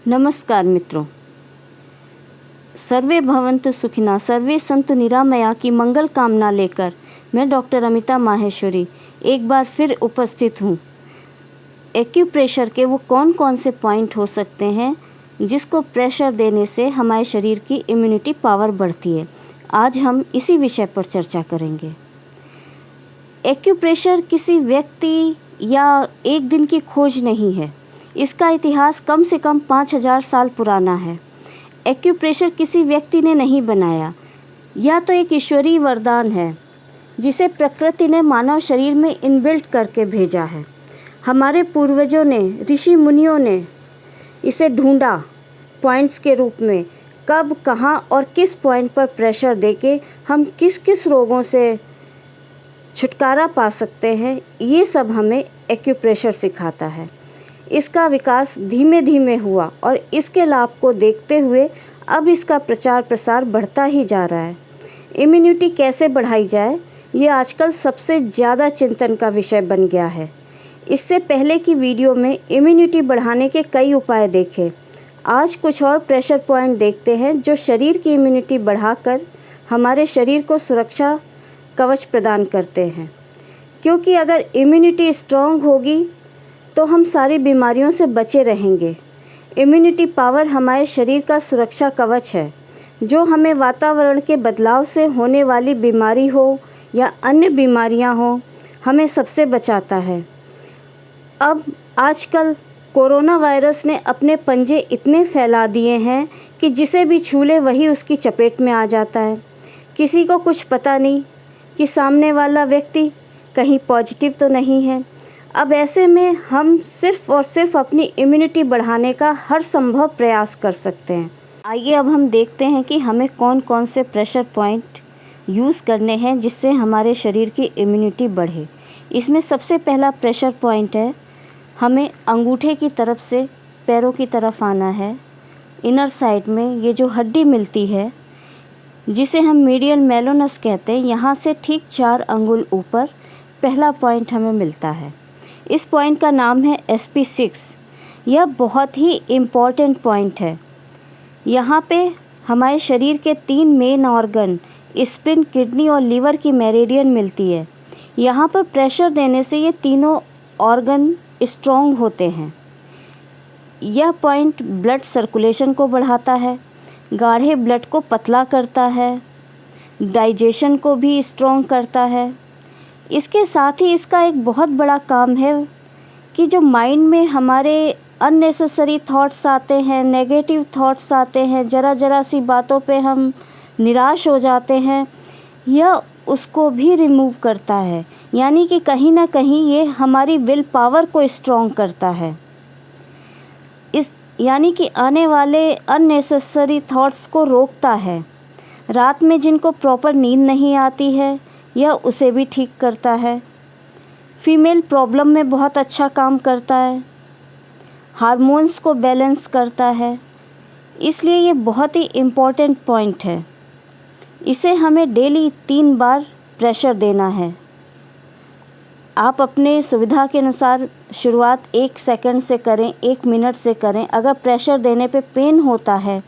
नमस्कार मित्रों, सर्वे भवन्तु सुखिनः, सर्वे संतु निरामया की मंगल कामना लेकर मैं डॉक्टर अमिता माहेश्वरी एक बार फिर उपस्थित हूँ। एक्यूप्रेशर के वो कौन कौन से पॉइंट हो सकते हैं जिसको प्रेशर देने से हमारे शरीर की इम्यूनिटी पावर बढ़ती है। आज हम इसी विषय पर चर्चा करेंगे। एक्यूप्रेशर किसी व्यक्ति या एक दिन की खोज नहीं है। इसका इतिहास कम से कम 5000 साल पुराना है। एक्यूप्रेशर किसी व्यक्ति ने नहीं बनाया, यह तो एक ईश्वरीय वरदान है जिसे प्रकृति ने मानव शरीर में इनबिल्ट करके भेजा है। हमारे पूर्वजों ने, ऋषि मुनियों ने इसे ढूंढा पॉइंट्स के रूप में, कब, कहाँ और किस पॉइंट पर प्रेशर देके हम किस किस रोगों से छुटकारा पा सकते हैं, ये सब हमें एक्यूप्रेशर सिखाता है। इसका विकास धीमे धीमे हुआ और इसके लाभ को देखते हुए अब इसका प्रचार प्रसार बढ़ता ही जा रहा है। इम्यूनिटी कैसे बढ़ाई जाए, ये आजकल सबसे ज़्यादा चिंतन का विषय बन गया है। इससे पहले की वीडियो में इम्यूनिटी बढ़ाने के कई उपाय देखे। आज कुछ और प्रेशर पॉइंट देखते हैं जो शरीर की इम्यूनिटी बढ़ाकर हमारे शरीर को सुरक्षा कवच प्रदान करते हैं। क्योंकि अगर इम्यूनिटी स्ट्रॉन्ग होगी तो हम सारी बीमारियों से बचे रहेंगे। इम्यूनिटी पावर हमारे शरीर का सुरक्षा कवच है जो हमें वातावरण के बदलाव से होने वाली बीमारी हो या अन्य बीमारियां हो, हमें सबसे बचाता है। अब आजकल कोरोना वायरस ने अपने पंजे इतने फैला दिए हैं कि जिसे भी छू ले वही उसकी चपेट में आ जाता है। किसी को कुछ पता नहीं कि सामने वाला व्यक्ति कहीं पॉजिटिव तो नहीं है। अब ऐसे में हम सिर्फ़ और सिर्फ अपनी इम्यूनिटी बढ़ाने का हर संभव प्रयास कर सकते हैं। आइए अब हम देखते हैं कि हमें कौन कौन से प्रेशर पॉइंट यूज़ करने हैं जिससे हमारे शरीर की इम्यूनिटी बढ़े। इसमें सबसे पहला प्रेशर पॉइंट है, हमें अंगूठे की तरफ से पैरों की तरफ आना है। इनर साइड में ये जो हड्डी मिलती है जिसे हम मीडियल मेलोनस कहते हैं, यहाँ से ठीक 4 अंगुल ऊपर पहला पॉइंट हमें मिलता है। इस पॉइंट का नाम है SP6। यह बहुत ही इम्पॉर्टेंट पॉइंट है। यहाँ पे हमारे शरीर के 3 मेन ऑर्गन स्प्लीन, किडनी और लीवर की मेरिडियन मिलती है। यहाँ पर प्रेशर देने से ये तीनों ऑर्गन स्ट्रॉन्ग होते हैं। यह पॉइंट ब्लड सर्कुलेशन को बढ़ाता है, गाढ़े ब्लड को पतला करता है, डाइजेशन को भी स्ट्रॉन्ग करता है। इसके साथ ही इसका एक बहुत बड़ा काम है कि जो माइंड में हमारे अननेसेसरी थॉट्स आते हैं, नेगेटिव थॉट्स आते हैं, ज़रा सी बातों पे हम निराश हो जाते हैं, यह उसको भी रिमूव करता है। यानी कि कहीं ना कहीं ये हमारी विल पावर को स्ट्रॉन्ग करता है। यानी कि आने वाले अननेसेसरी थॉट्स को रोकता है। रात में जिनको प्रॉपर नींद नहीं आती है, यह उसे भी ठीक करता है। फीमेल प्रॉब्लम में बहुत अच्छा काम करता है, हार्मोन्स को बैलेंस करता है। इसलिए ये बहुत ही इम्पॉर्टेंट पॉइंट है। इसे हमें डेली 3 बार प्रेशर देना है। आप अपने सुविधा के अनुसार शुरुआत 1 सेकंड से करें, 1 मिनट से करें। अगर प्रेशर देने पे पेन होता है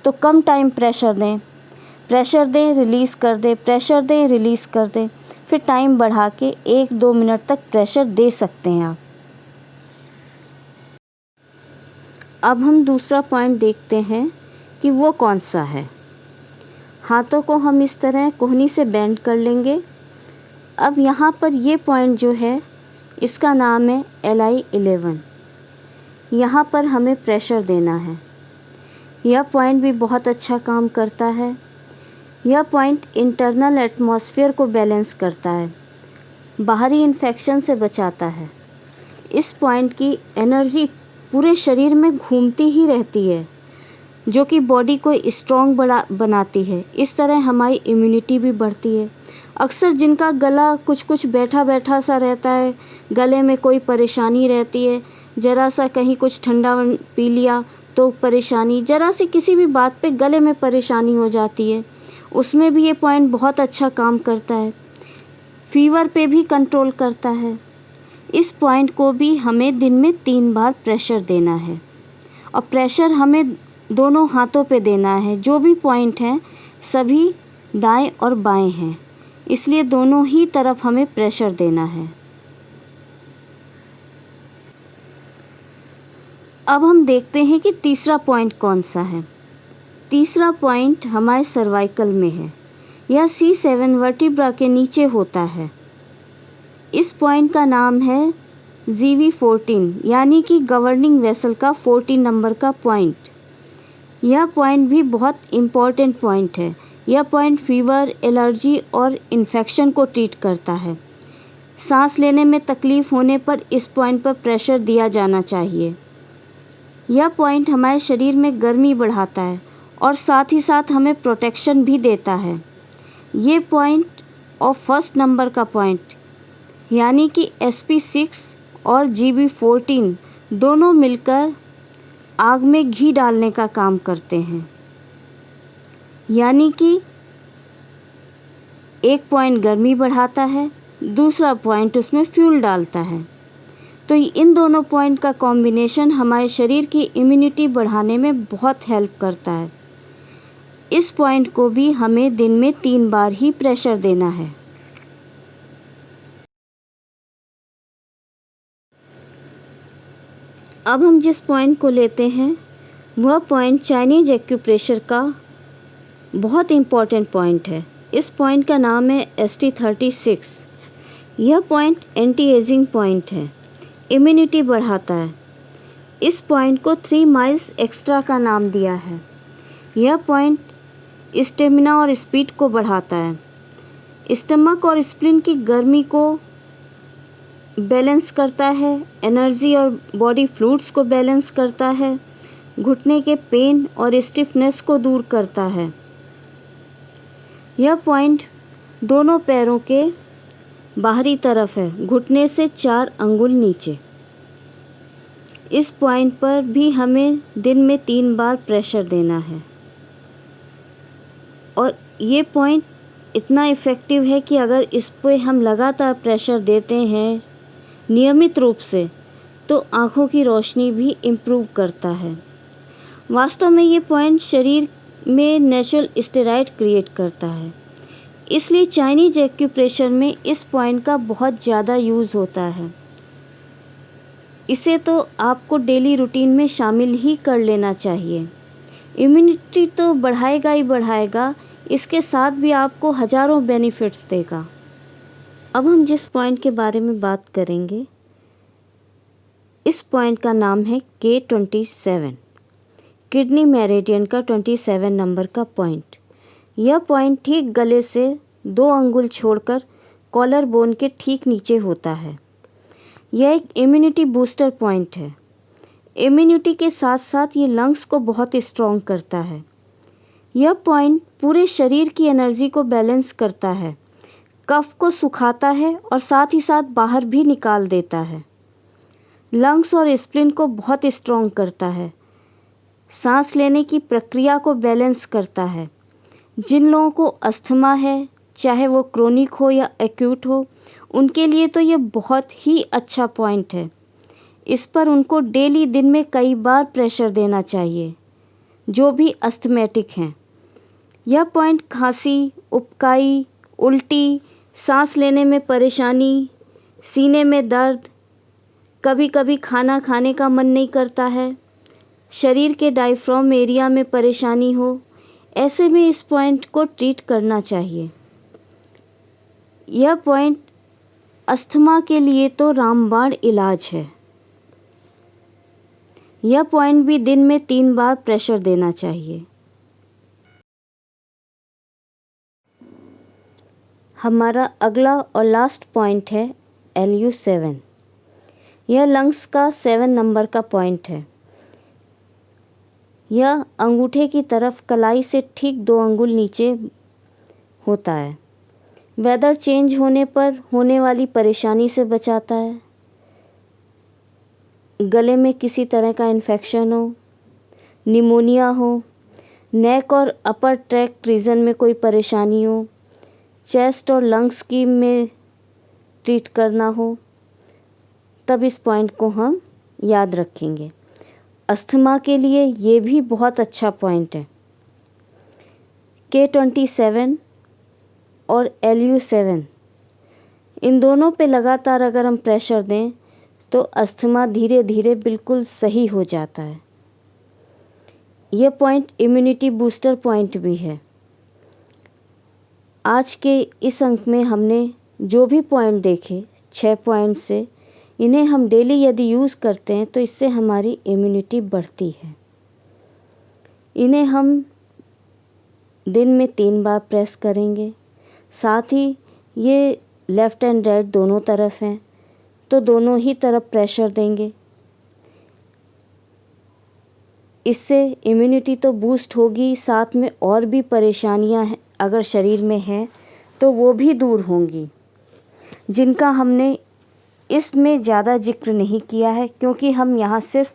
तो कम टाइम प्रेशर दें, रिलीज़ कर दें, प्रेशर दें, रिलीज़ कर दें। फिर टाइम बढ़ा के 1-2 मिनट तक प्रेशर दे सकते हैं आप। अब हम दूसरा पॉइंट देखते हैं कि वो कौन सा है। हाथों को हम इस तरह कोहनी से बेंड कर लेंगे। अब यहाँ पर ये पॉइंट जो है इसका नाम है LI11। यहाँ पर हमें प्रेशर देना है। यह पॉइंट भी बहुत अच्छा काम करता है। यह पॉइंट इंटरनल एटमॉस्फेयर को बैलेंस करता है, बाहरी इन्फेक्शन से बचाता है। इस पॉइंट की एनर्जी पूरे शरीर में घूमती ही रहती है जो कि बॉडी को स्ट्रॉन्ग बनाती है। इस तरह हमारी इम्यूनिटी भी बढ़ती है। अक्सर जिनका गला कुछ बैठा बैठा सा रहता है, गले में कोई परेशानी रहती है, ज़रा सा कहीं कुछ ठंडा पी लिया तो परेशानी, ज़रा सी किसी भी बात पे गले में परेशानी हो जाती है, उसमें भी ये पॉइंट बहुत अच्छा काम करता है। फीवर पे भी कंट्रोल करता है। इस पॉइंट को भी हमें दिन में 3 बार प्रेशर देना है और प्रेशर हमें दोनों हाथों पे देना है। जो भी पॉइंट हैं सभी दाएं और बाएं हैं, इसलिए दोनों ही तरफ हमें प्रेशर देना है। अब हम देखते हैं कि तीसरा पॉइंट कौन सा है। तीसरा पॉइंट हमारे सर्वाइकल में है। यह C7 वर्टिब्रा के नीचे होता है। इस पॉइंट का नाम है GV14, यानी कि गवर्निंग वेसल का 14 नंबर का पॉइंट। यह पॉइंट भी बहुत इम्पॉर्टेंट पॉइंट है। यह पॉइंट फीवर, एलर्जी और इन्फेक्शन को ट्रीट करता है। सांस लेने में तकलीफ होने पर इस पॉइंट पर प्रेशर दिया जाना चाहिए। यह पॉइंट हमारे शरीर में गर्मी बढ़ाता है और साथ ही साथ हमें प्रोटेक्शन भी देता है। ये पॉइंट और फर्स्ट नंबर का पॉइंट यानी कि SP6 और GB14 दोनों मिलकर आग में घी डालने का काम करते हैं। यानी कि एक पॉइंट गर्मी बढ़ाता है, दूसरा पॉइंट उसमें फ्यूल डालता है। तो इन दोनों पॉइंट का कॉम्बिनेशन हमारे शरीर की इम्यूनिटी बढ़ाने में बहुत हेल्प करता है। इस पॉइंट को भी हमें दिन में 3 बार ही प्रेशर देना है। अब हम जिस पॉइंट को लेते हैं वह पॉइंट चाइनीज एक्यूप्रेशर का बहुत इम्पॉर्टेंट पॉइंट है। इस पॉइंट का नाम है ST36। यह पॉइंट एंटी एजिंग पॉइंट है, इम्यूनिटी बढ़ाता है। इस पॉइंट को 3 माइल्स एक्स्ट्रा का नाम दिया है। यह पॉइंट स्टेमिना और स्पीड को बढ़ाता है। स्टमक और स्प्लीन की गर्मी को बैलेंस करता है। एनर्जी और बॉडी फ्लूइड्स को बैलेंस करता है। घुटने के पेन और स्टिफनेस को दूर करता है। यह पॉइंट दोनों पैरों के बाहरी तरफ है, घुटने से 4 अंगुल नीचे। इस पॉइंट पर भी हमें दिन में 3 बार प्रेशर देना है और ये पॉइंट इतना इफ़ेक्टिव है कि अगर इस पे हम लगातार प्रेशर देते हैं नियमित रूप से तो आँखों की रोशनी भी इम्प्रूव करता है। वास्तव में ये पॉइंट शरीर में नेचुरल स्टेरॉइड क्रिएट करता है, इसलिए चाइनीज एक्यूप्रेशर में इस पॉइंट का बहुत ज़्यादा यूज़ होता है। इसे तो आपको डेली रूटीन में शामिल ही कर लेना चाहिए। इम्यूनिटी तो बढ़ाएगा ही बढ़ाएगा, इसके साथ भी आपको हज़ारों बेनिफिट्स देगा। अब हम जिस पॉइंट के बारे में बात करेंगे इस पॉइंट का नाम है K27, किडनी मेरिडियन का 27 नंबर का पॉइंट। यह पॉइंट ठीक गले से 2 अंगुल छोड़कर कॉलर बोन के ठीक नीचे होता है। यह एक इम्यूनिटी बूस्टर पॉइंट है। इम्यूनिटी के साथ साथ ये लंग्स को बहुत स्ट्रॉन्ग करता है। यह पॉइंट पूरे शरीर की एनर्जी को बैलेंस करता है, कफ को सुखाता है और साथ ही साथ बाहर भी निकाल देता है। लंग्स और स्प्लीन को बहुत स्ट्रॉन्ग करता है। सांस लेने की प्रक्रिया को बैलेंस करता है। जिन लोगों को अस्थमा है, चाहे वो क्रोनिक हो या एक्यूट हो, उनके लिए तो ये बहुत ही अच्छा पॉइंट है। इस पर उनको डेली दिन में कई बार प्रेशर देना चाहिए, जो भी अस्थमैटिक हैं। यह पॉइंट खांसी, उबकाई, उल्टी, सांस लेने में परेशानी, सीने में दर्द, कभी कभी खाना खाने का मन नहीं करता है, शरीर के डायफ्राम एरिया में परेशानी हो, ऐसे में इस पॉइंट को ट्रीट करना चाहिए। यह पॉइंट अस्थमा के लिए तो रामबाण इलाज है। यह पॉइंट भी दिन में 3 बार प्रेशर देना चाहिए। हमारा अगला और लास्ट पॉइंट है LU7। यह लंग्स का 7 नंबर का पॉइंट है। यह अंगूठे की तरफ कलाई से ठीक 2 अंगुल नीचे होता है। वेदर चेंज होने पर होने वाली परेशानी से बचाता है। गले में किसी तरह का इन्फेक्शन हो, निमोनिया हो, नेक और अपर ट्रैक्ट रीजन में कोई परेशानी हो, चेस्ट और लंग्स की में ट्रीट करना हो, तब इस पॉइंट को हम याद रखेंगे। अस्थमा के लिए ये भी बहुत अच्छा पॉइंट है। K27 और LU7 इन दोनों पे लगातार अगर हम प्रेशर दें तो अस्थमा धीरे धीरे बिल्कुल सही हो जाता है। यह पॉइंट इम्यूनिटी बूस्टर पॉइंट भी है। आज के इस अंक में हमने जो भी पॉइंट देखे 6 पॉइंट से, इन्हें हम डेली यदि यूज़ करते हैं तो इससे हमारी इम्यूनिटी बढ़ती है। इन्हें हम दिन में 3 बार प्रेस करेंगे। साथ ही ये लेफ़्ट एंड राइट दोनों तरफ हैं तो दोनों ही तरफ प्रेशर देंगे। इससे इम्यूनिटी तो बूस्ट होगी, साथ में और भी परेशानियां हैं अगर शरीर में हैं तो वो भी दूर होंगी, जिनका हमने इसमें ज़्यादा जिक्र नहीं किया है क्योंकि हम यहाँ सिर्फ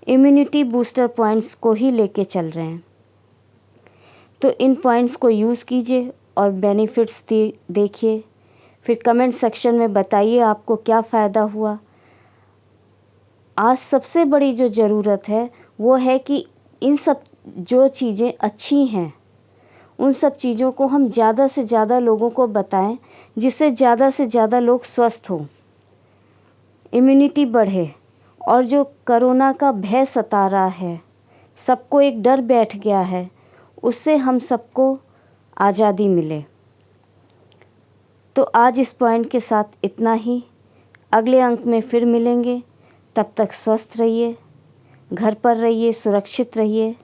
इम्यूनिटी बूस्टर पॉइंट्स को ही लेके चल रहे हैं। तो इन पॉइंट्स को यूज़ कीजिए और बेनिफिट्स देखिए। फिर कमेंट सेक्शन में बताइए आपको क्या फ़ायदा हुआ। आज सबसे बड़ी जो ज़रूरत है वो है कि इन सब जो चीज़ें अच्छी हैं उन सब चीज़ों को हम ज़्यादा से ज़्यादा लोगों को बताएं, जिससे ज़्यादा से ज़्यादा लोग स्वस्थ हों, इम्यूनिटी बढ़े। और जो कोरोना का भय सता रहा है, सबको एक डर बैठ गया है, उससे हम सबको आज़ादी मिले। तो आज इस पॉइंट के साथ इतना ही। अगले अंक में फिर मिलेंगे। तब तक स्वस्थ रहिए, घर पर रहिए, सुरक्षित रहिए,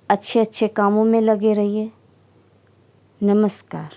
अच्छे अच्छे कामों में लगे रहिए। नमस्कार।